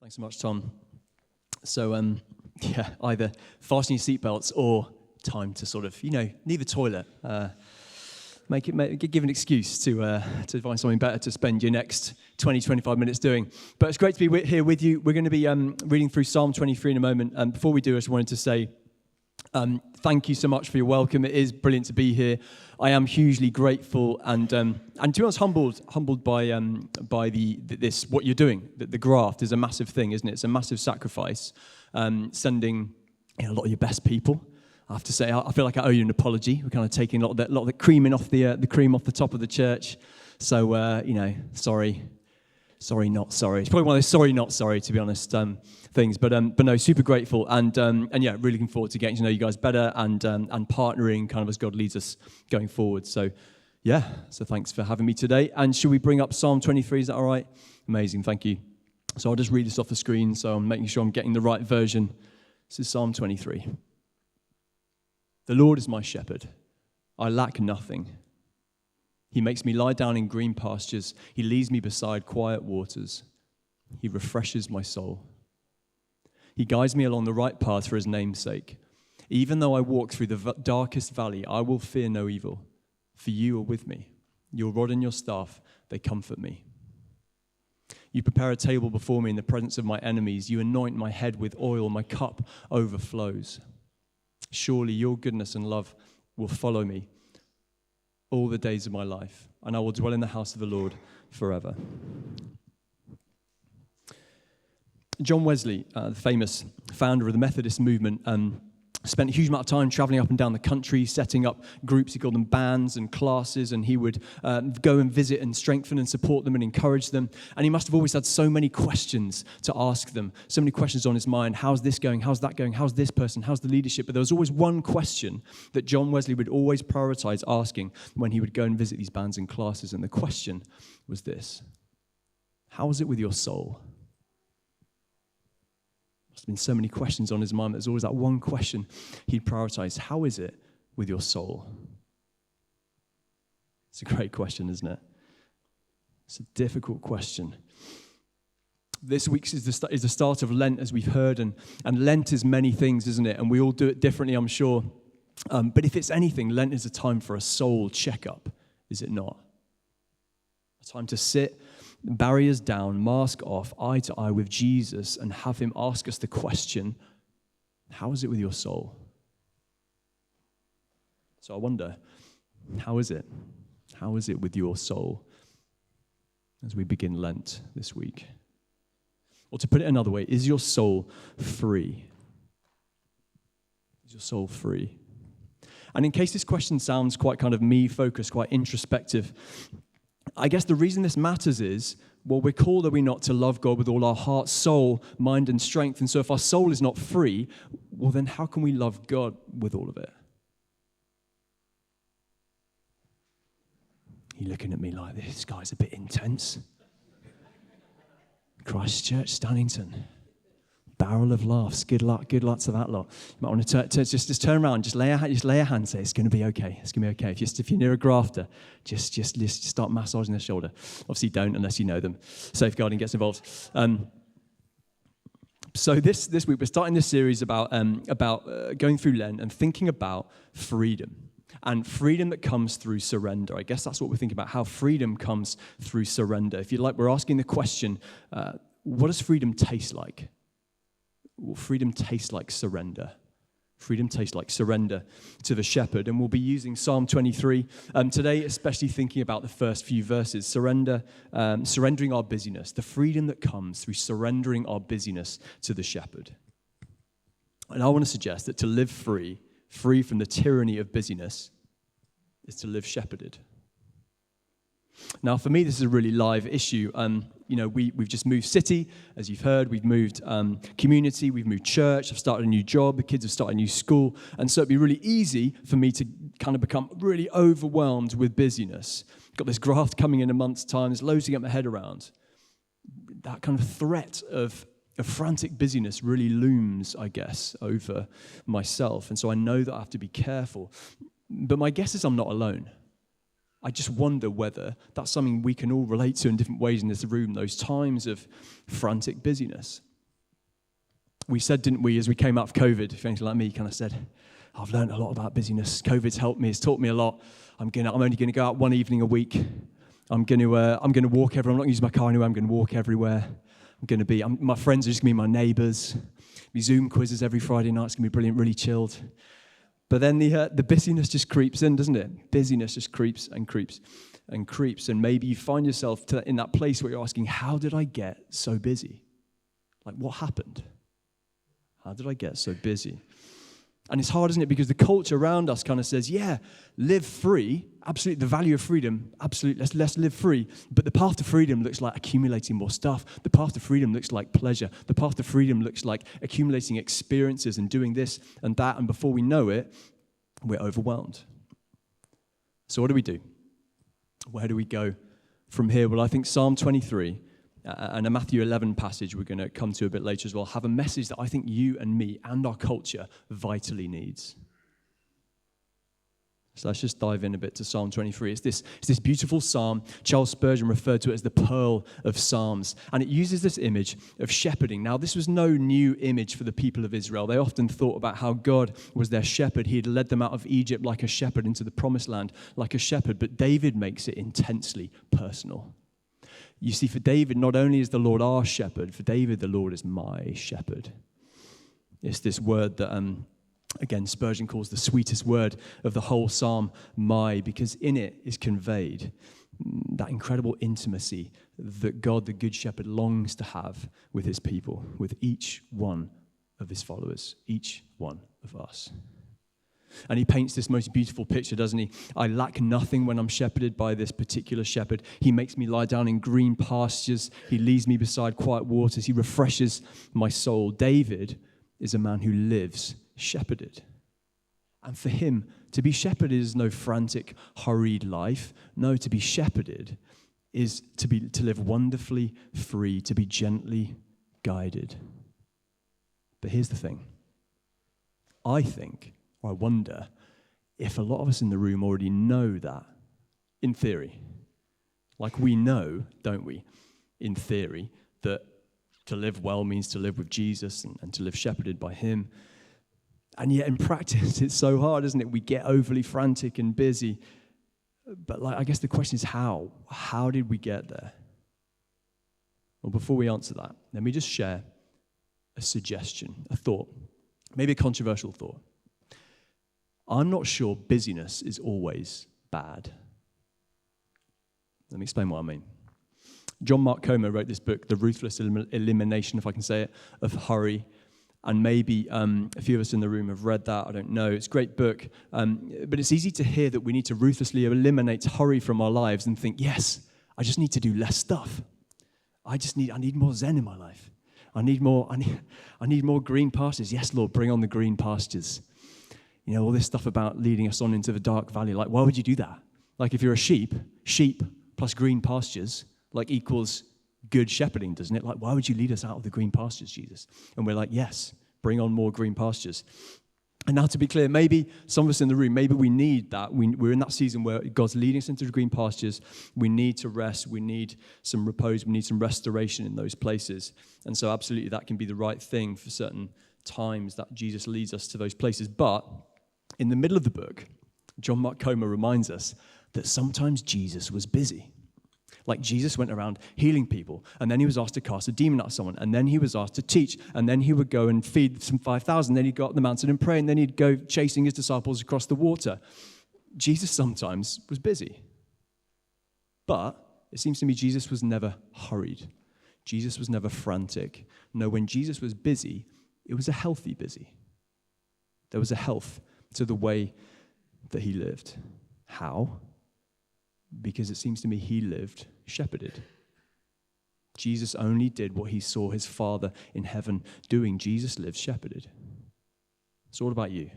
Thanks so much, Tom. So, either fasten your seatbelts or time to sort of, need the toilet. Give an excuse to find something better to spend your next 20, 25 minutes doing. But it's great to be here with you. We're going to be reading through Psalm 23 in a moment. And before we do, I just wanted to say thank you so much for your welcome. It is brilliant to be here. I am hugely grateful and to be honest, humbled by this what you're doing. The graft is a massive thing, isn't it? It's a massive sacrifice. Sending a lot of your best people. I have to say, I feel like I owe you an apology. We're kind of taking a lot of the creaming off the cream off the top of the church. So sorry, not sorry. It's probably one of those sorry, not sorry, to be honest, things. But no, super grateful and yeah, really looking forward to getting to know you guys better and partnering kind of as God leads us going forward. So yeah, so thanks for having me today. And should we bring up Psalm 23? Is that all right? Amazing, thank you. So I'll just read this off the screen. So I'm making sure I'm getting the right version. This is Psalm 23. The Lord is my shepherd. I lack nothing. He makes me lie down in green pastures. He leads me beside quiet waters. He refreshes my soul. He guides me along the right path for his name's sake. Even though I walk through the darkest valley, I will fear no evil, for you are with me. Your rod and your staff, they comfort me. You prepare a table before me in the presence of my enemies. You anoint my head with oil. My cup overflows. Surely your goodness and love will follow me all the days of my life, and I will dwell in the house of the Lord forever. John Wesley, the famous founder of the Methodist movement, spent a huge amount of time traveling up and down the country, setting up groups. He called them bands and classes, and he would go and visit and strengthen and support them and encourage them. And he must have always had so many questions to ask them, so many questions on his mind. How's this going? How's that going? How's this person? How's the leadership? But there was always one question that John Wesley would always prioritize asking when he would go and visit these bands and classes. And the question was this: how is it with your soul? There's been so many questions on his mind. There's always that one question he'd prioritize. How is it with your soul? It's a great question, isn't it? It's a difficult question. This week is the start of Lent, as we've heard, and Lent is many things, isn't it? And we all do it differently, I'm sure. But if it's anything, Lent is a time for a soul checkup, is it not? A time to sit, barriers down, mask off, eye to eye with Jesus, and have him ask us the question, how is it with your soul? So I wonder, how is it? How is it with your soul as we begin Lent this week? Or to put it another way, is your soul free? Is your soul free? And in case this question sounds quite kind of me-focused, quite introspective, I guess the reason this matters is, well, we're called, are we not, to love God with all our heart, soul, mind, and strength. And so if our soul is not free, well, then how can we love God with all of it? You're looking at me like, this guy's a bit intense. Christchurch, Stannington. Barrel of laughs. Good luck to that lot. You might want to just turn around, just lay a hand and say, it's going to be okay. It's going to be okay. If you're near a grafter, just start massaging their shoulder. Obviously don't unless you know them. Safeguarding gets involved. So this week we're starting this series about going through Lent and thinking about freedom. And freedom that comes through surrender. I guess that's what we're thinking about, how freedom comes through surrender. If you like, we're asking the question, what does freedom taste like? Well, freedom tastes like surrender. Freedom tastes like surrender to the shepherd. And we'll be using Psalm 23 today, especially thinking about the first few verses. Surrendering our busyness. The freedom that comes through surrendering our busyness to the shepherd. And I want to suggest that to live free from the tyranny of busyness, is to live shepherded. Now, for me, this is a really live issue. We've just moved city, as you've heard. We've moved community. We've moved church. I've started a new job. The kids have started a new school. And so it'd be really easy for me to kind of become really overwhelmed with busyness. Got this graft coming in a month's time. There's loads to get my head around. That kind of threat of frantic busyness really looms, I guess, over myself. And so I know that I have to be careful. But my guess is I'm not alone. I just wonder whether that's something we can all relate to in different ways in this room, those times of frantic busyness. we said, didn't we, as we came out of COVID, if anything like me kind of said, I've learned a lot about busyness. COVID's helped me. It's taught me a lot. I'm only going to go out one evening a week. I'm going to walk everywhere. I'm not going to use my car anywhere. I'm going to walk everywhere. My friends are just going to be my neighbours. Be Zoom quizzes every Friday night. It's going to be brilliant, really chilled. But then the busyness just creeps in, doesn't it? Busyness just creeps and creeps and creeps. And maybe you find yourself in that place where you're asking, how did I get so busy? Like, what happened? How did I get so busy? And it's hard, isn't it? Because the culture around us kind of says, yeah, live free. Absolutely, the value of freedom. Absolutely, let's live free. But the path to freedom looks like accumulating more stuff. The path to freedom looks like pleasure. The path to freedom looks like accumulating experiences and doing this and that. And before we know it, we're overwhelmed. So what do we do? Where do we go from here? Well, I think Psalm 23 and a Matthew 11 passage we're going to come to a bit later as well have a message that I think you and me and our culture vitally needs. So let's just dive in a bit to Psalm 23. It's this beautiful psalm. Charles Spurgeon referred to it as the pearl of psalms. And it uses this image of shepherding. Now, this was no new image for the people of Israel. They often thought about how God was their shepherd. He had led them out of Egypt like a shepherd into the promised land like a shepherd. But David makes it intensely personal. You see, for David, not only is the Lord our shepherd, for David, the Lord is my shepherd. It's this word that, again, Spurgeon calls the sweetest word of the whole psalm, my, because in it is conveyed that incredible intimacy that God, the good shepherd, longs to have with his people, with each one of his followers, each one of us. And he paints this most beautiful picture, doesn't he? I lack nothing when I'm shepherded by this particular shepherd. He makes me lie down in green pastures. He leads me beside quiet waters. He refreshes my soul. David is a man who lives shepherded. And for him, to be shepherded is no frantic, hurried life. No, to be shepherded is to live wonderfully free, to be gently guided. But here's the thing. I wonder if a lot of us in the room already know that, in theory. Like we know, don't we, in theory, that to live well means to live with Jesus and to live shepherded by him. And yet in practice, it's so hard, isn't it? We get overly frantic and busy. But I guess the question is how? How did we get there? Well, before we answer that, let me just share a suggestion, a thought, maybe a controversial thought. I'm not sure busyness is always bad. Let me explain what I mean. John Mark Comer wrote this book, The Ruthless Elimination, if I can say it, of hurry. And maybe a few of us in the room have read that. I don't know. It's a great book. But it's easy to hear that we need to ruthlessly eliminate hurry from our lives and think, yes, I just need to do less stuff. I need more zen in my life. I need more green pastures. Yes, Lord, bring on the green pastures. You know, all this stuff about leading us on into the dark valley. Like, why would you do that? Like, if you're a sheep plus green pastures, equals good shepherding, doesn't it? Like, why would you lead us out of the green pastures, Jesus? And we're like, yes, bring on more green pastures. And now, to be clear, maybe some of us in the room, maybe we need that. We're in that season where God's leading us into the green pastures. We need to rest. We need some repose. We need some restoration in those places. And so absolutely that can be the right thing for certain times that Jesus leads us to those places. But in the middle of the book, John Mark Comer reminds us that sometimes Jesus was busy. Like Jesus went around healing people, and then he was asked to cast a demon out of someone, and then he was asked to teach, and then he would go and feed some 5,000, then he'd go up the mountain and pray, and then he'd go chasing his disciples across the water. Jesus sometimes was busy. But it seems to me Jesus was never hurried. Jesus was never frantic. No, when Jesus was busy, it was a healthy busy. There was a health to the way that he lived. How? Because it seems to me he lived shepherded. Jesus only did what he saw his Father in heaven doing. Jesus lived shepherded. So what about you?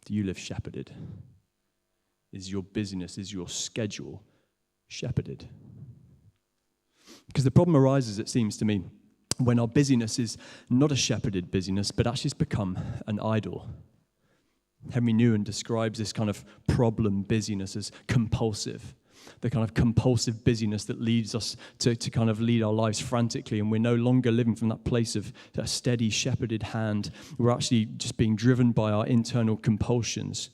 Do you live shepherded? Is your busyness, is your schedule shepherded? Because the problem arises, it seems to me, when our busyness is not a shepherded busyness, but actually has become an idol. Henry Nouwen describes this kind of problem busyness as compulsive. the kind of compulsive busyness that leads us to kind of lead our lives frantically, and we're no longer living from that place of a steady, shepherded hand. We're actually just being driven by our internal compulsions.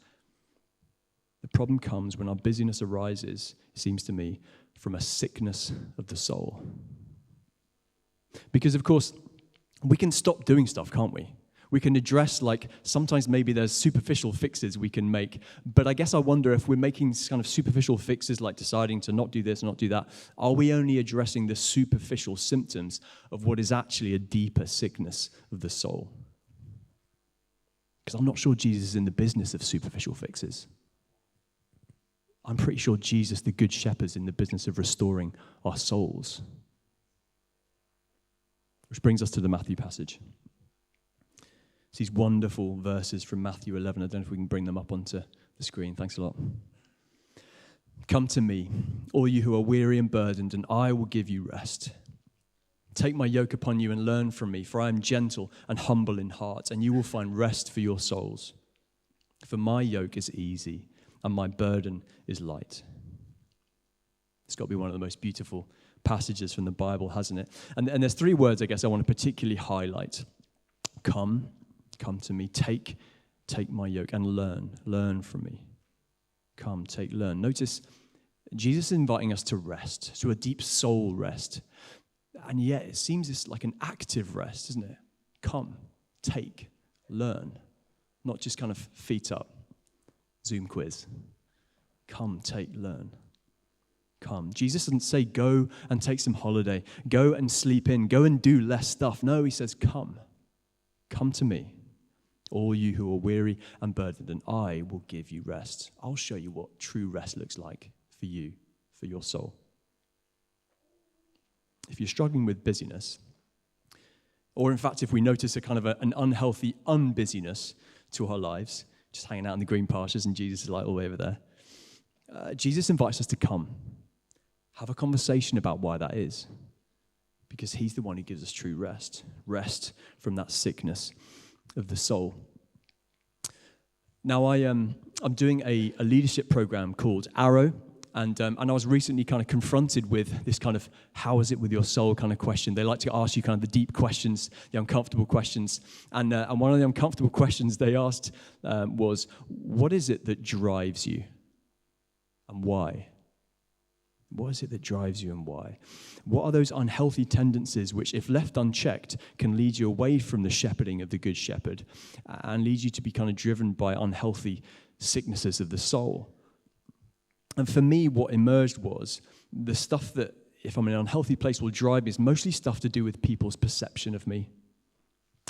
The problem comes when our busyness arises, it seems to me, from a sickness of the soul. Because, of course, we can stop doing stuff, can't we? We can address, like, sometimes maybe there's superficial fixes we can make, but I guess I wonder if we're making kind of superficial fixes, like deciding to not do this, not do that, are we only addressing the superficial symptoms of what is actually a deeper sickness of the soul? Because I'm not sure Jesus is in the business of superficial fixes. I'm pretty sure Jesus, the Good Shepherd, is in the business of restoring our souls. Which brings us to the Matthew passage. It's these wonderful verses from Matthew 11. I don't know if we can bring them up onto the screen. Thanks a lot. Come to me, all you who are weary and burdened, and I will give you rest. Take my yoke upon you and learn from me, for I am gentle and humble in heart, and you will find rest for your souls. For my yoke is easy, and my burden is light. It's got to be one of the most beautiful passages from the Bible, hasn't it? And there's three words, I guess, I want to particularly highlight. Come to me, take my yoke, and learn from me. Come, learn. Notice, Jesus is inviting us to rest, to a deep soul rest. And yet, it seems it's like an active rest, isn't it? Come, take, learn. Not just kind of feet up. Zoom quiz. Come, take, learn. Come. Jesus doesn't say go and take some holiday. Go and sleep in. Go and do less stuff. No, he says come. Come to me, all you who are weary and burdened, and I will give you rest. I'll show you what true rest looks like for you, for your soul. If you're struggling with busyness, or in fact, if we notice a kind of an unhealthy unbusyness to our lives, just hanging out in the green pastures, and Jesus is like all the way over there. Jesus invites us to come, have a conversation about why that is, because he's the one who gives us true rest from that sickness of the soul. Now, I'm doing a leadership program called Arrow, and I was recently kind of confronted with this kind of how is it with your soul kind of question. They like to ask you kind of the deep questions, the uncomfortable questions. And one of the uncomfortable questions they asked was, what is it that drives you and why? What is it that drives you and why? What are those unhealthy tendencies which, if left unchecked, can lead you away from the shepherding of the Good Shepherd and lead you to be kind of driven by unhealthy sicknesses of the soul? And for me, what emerged was the stuff that, if I'm in an unhealthy place, will drive me is mostly stuff to do with people's perception of me.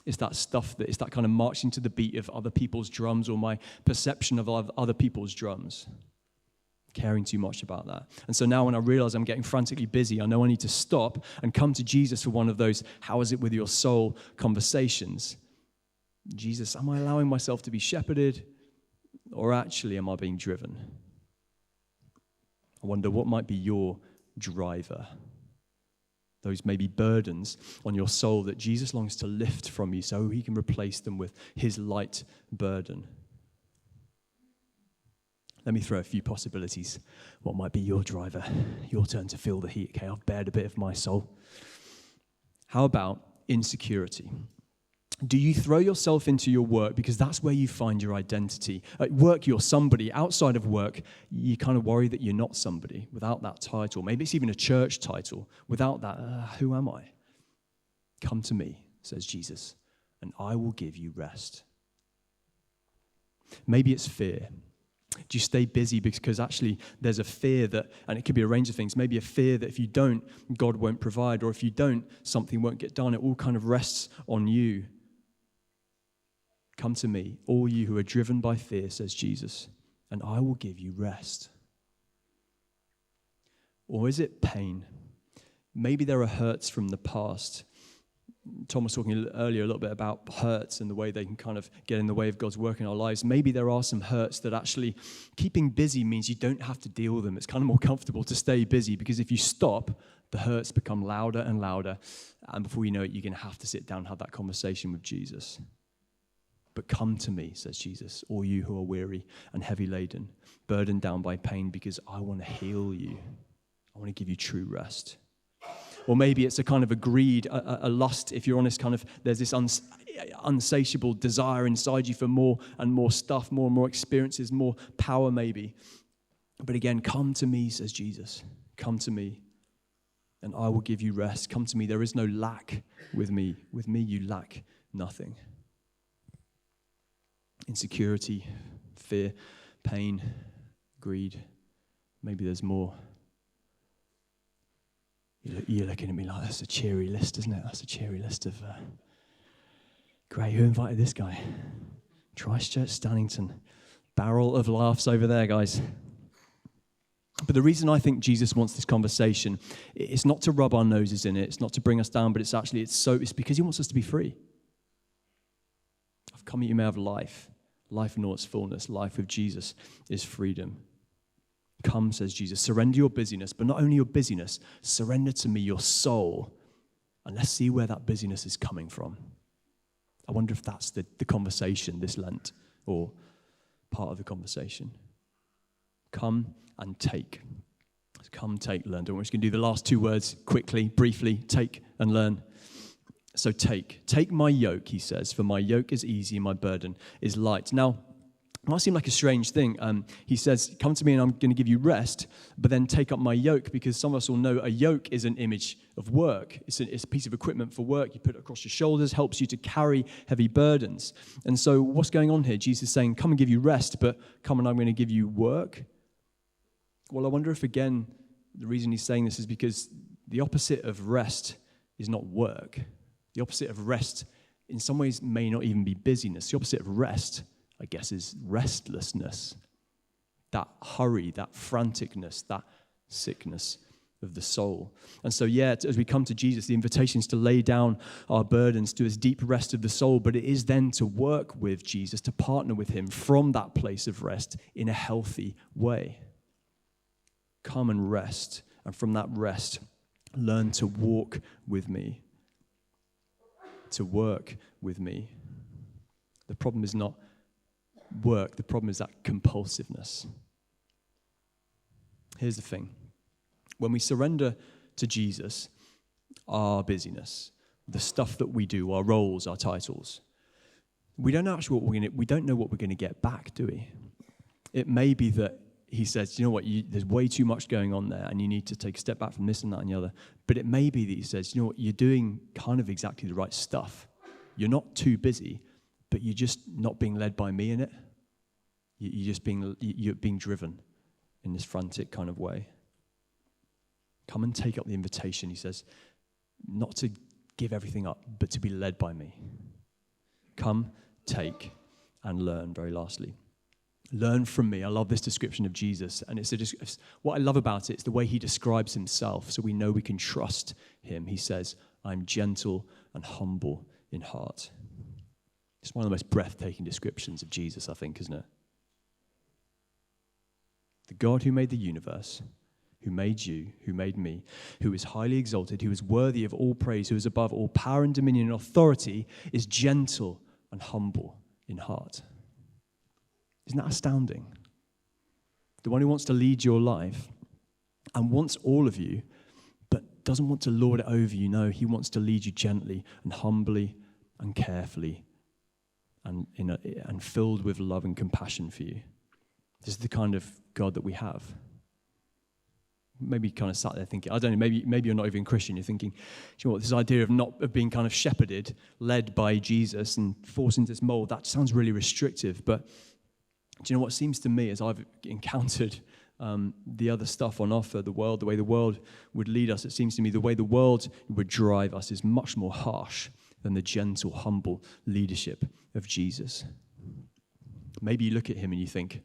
It's that stuff that is that kind of marching to the beat of other people's drums or my perception of other people's drums. Caring too much about that. And so now when I realize I'm getting frantically busy, I know I need to stop and come to Jesus for one of those how is it with your soul conversations. Jesus, am I allowing myself to be shepherded, or actually am I being driven? I wonder what might be your driver. Those maybe burdens on your soul that Jesus longs to lift from you so he can replace them with his light burden. Let me throw a few possibilities. What might be your driver? Your turn to feel the heat. Okay, I've bared a bit of my soul. How about insecurity? Do you throw yourself into your work because that's where you find your identity? At work, you're somebody. Outside of work, you kind of worry that you're not somebody without that title. Maybe it's even a church title. Without that, who am I? Come to me, says Jesus, and I will give you rest. Maybe it's fear. Do you stay busy because actually there's a fear that, and it could be a range of things, maybe a fear that if you don't, God won't provide, or if you don't, something won't get done. It all kind of rests on you. Come to me, all you who are driven by fear, says Jesus, and I will give you rest. Or is it pain? Maybe there are hurts from the past. Tom was talking earlier a little bit about hurts and the way they can kind of get in the way of God's work in our lives. Maybe there are some hurts that actually keeping busy means you don't have to deal with them. It's kind of more comfortable to stay busy because if you stop, the hurts become louder and louder. And before you know it, you're going to have to sit down and have that conversation with Jesus. But come to me, says Jesus, all you who are weary and heavy laden, burdened down by pain, because I want to heal you. I want to give you true rest. Or maybe it's a kind of a greed, a lust, if you're honest, kind of there's this unsatiable desire inside you for more and more stuff, more and more experiences, more power maybe. But again, come to me, says Jesus. Come to me, and I will give you rest. Come to me. There is no lack with me. With me, you lack nothing. Insecurity, fear, pain, greed. Maybe there's more. You're looking at me like, that's a cheery list, isn't it? That's a cheery list of... Great, who invited this guy? Christchurch, Stannington. Barrel of laughs over there, guys. But the reason I think Jesus wants this conversation, it's not to rub our noses in it, it's not to bring us down, but it's because he wants us to be free. I've come that you may have life in all its fullness. Life with Jesus is freedom. Come, says Jesus, surrender your busyness, but not only your busyness, surrender to me your soul, and let's see where that busyness is coming from. I wonder if that's the conversation this Lent, or part of the conversation. Come and take. Come, take, learn. We're just going to do the last two words quickly, briefly. Take and learn. So take. Take my yoke, he says, for my yoke is easy and my burden is light. Now, it might seem like a strange thing. He says, come to me and I'm going to give you rest, but then take up my yoke, because some of us will know a yoke is an image of work. It's a piece of equipment for work. You put it across your shoulders, helps you to carry heavy burdens. And so what's going on here? Jesus is saying, come and give you rest, but come and I'm going to give you work. Well, I wonder if, again, the reason he's saying this is because the opposite of rest is not work. The opposite of rest, in some ways, may not even be busyness. The opposite of rest, I guess, is restlessness. That hurry, that franticness, that sickness of the soul. And so, as we come to Jesus, the invitation is to lay down our burdens to his deep rest of the soul, but it is then to work with Jesus, to partner with him from that place of rest in a healthy way. Come and rest, and from that rest, learn to walk with me, to work with me. The problem is not work, the problem is that compulsiveness. Here's the thing. When we surrender to Jesus, our busyness, the stuff that we do, our roles, our titles, we don't know what we're going to get back, do we? It may be that he says, you know what, there's way too much going on there and you need to take a step back from this and that and the other. But it may be that he says, you know what, you're doing kind of exactly the right stuff. You're not too busy, but you're just not being led by me in it. You're being driven in this frantic kind of way. Come and take up the invitation, he says, not to give everything up, but to be led by me. Come, take, and learn, very lastly. Learn from me. I love this description of Jesus. And what I love about it is the way he describes himself, so we know we can trust him. He says, I'm gentle and humble in heart. It's one of the most breathtaking descriptions of Jesus, I think, isn't it? The God who made the universe, who made you, who made me, who is highly exalted, who is worthy of all praise, who is above all power and dominion and authority, is gentle and humble in heart. Isn't that astounding? The one who wants to lead your life and wants all of you, but doesn't want to lord it over you. No, he wants to lead you gently and humbly and carefully and filled with love and compassion for you. This is the kind of God that we have. Maybe you kind of sat there thinking, I don't know, maybe you're not even Christian. You're thinking, do you know what, this idea of being kind of shepherded, led by Jesus and forced into this mold, that sounds really restrictive. But do you know what seems to me, as I've encountered the other stuff on offer, the way the world would lead us, it seems to me the way the world would drive us is much more harsh than the gentle, humble leadership of Jesus. Maybe you look at him and you think,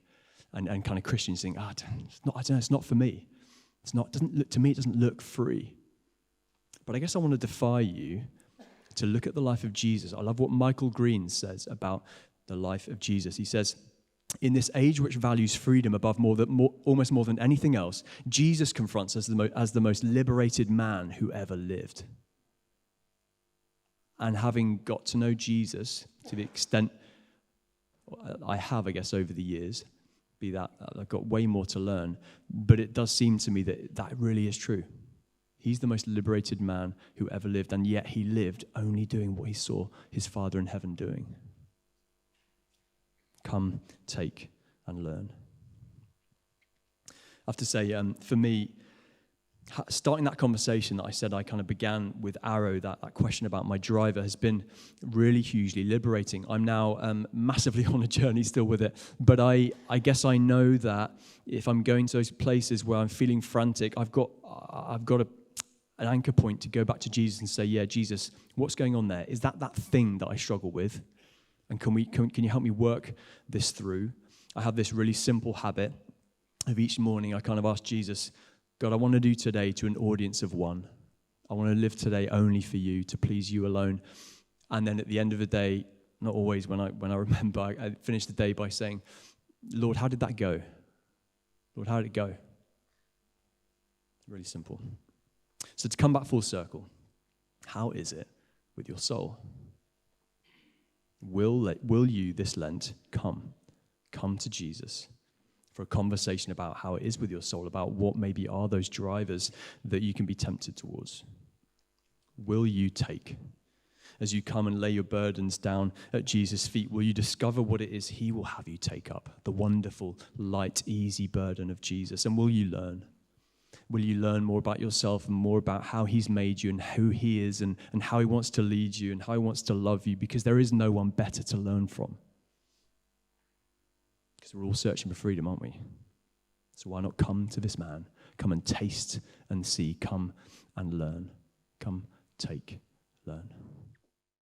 and kind of Christians think, it's not for me. To me, it doesn't look free. But I guess I want to defy you to look at the life of Jesus. I love what Michael Green says about the life of Jesus. He says, in this age which values freedom above almost more than anything else, Jesus confronts us as the most liberated man who ever lived. And having got to know Jesus to the extent I have, I guess, over the years. Be that I've got way more to learn, but it does seem to me that really is true. He's the most liberated man who ever lived, and yet he lived only doing what he saw his Father in heaven doing. Come, take, and learn. I have to say, for me, starting that conversation that I said I kind of began with Arrow, that question about my driver, has been really hugely liberating. I'm now massively on a journey still with it, but I guess I know that if I'm going to those places where I'm feeling frantic, I've got an anchor point to go back to Jesus and say, yeah, Jesus, what's going on there? Is that thing that I struggle with? And can you help me work this through? I have this really simple habit of each morning I kind of ask Jesus, God, I want to do today to an audience of one. I want to live today only for you, to please you alone. And then at the end of the day, not always when I remember, I finish the day by saying, Lord, how did that go? Lord, how did it go? Really simple. So to come back full circle, how is it with your soul? Will you this Lent come to Jesus for a conversation about how it is with your soul, about what maybe are those drivers that you can be tempted towards? Will you take? As you come and lay your burdens down at Jesus' feet, will you discover what it is he will have you take up, the wonderful, light, easy burden of Jesus? And will you learn? Will you learn more about yourself and more about how he's made you and who he is and how he wants to lead you and how he wants to love you? Because there is no one better to learn from. Because we're all searching for freedom, aren't we? So why not come to this man? Come and taste and see. Come and learn. Come, take, learn.